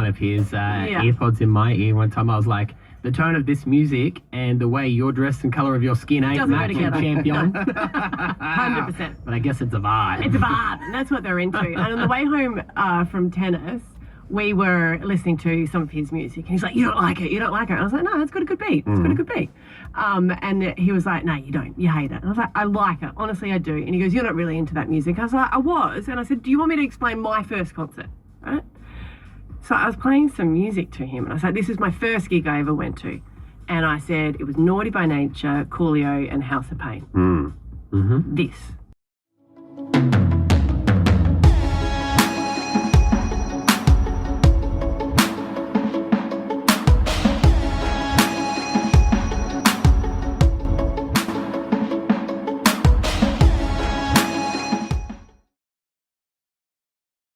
of his earpods in my ear one time. I was like, the tone of this music and the way you're dressed and colour of your skin ain't Doesn't go matching, together. champion. 100%. But I guess it's a vibe. It's a vibe, and that's what they're into. And on the way home from tennis, we were listening to some of his music, and he's like, "You don't like it, you don't like it." And I was like, "No, it's got a good beat. It's got a good beat." And he was like, "No, you don't. You hate it." And I was like, "I like it. Honestly, I do." And he goes, "You're not really into that music." I was like, "I was." And I said, "Do you want me to explain my first concert?" Right? So I was playing some music to him, and I said, "This is my first gig I ever went to." And I said, it was Naughty by Nature, Coolio, and House of Pain. This.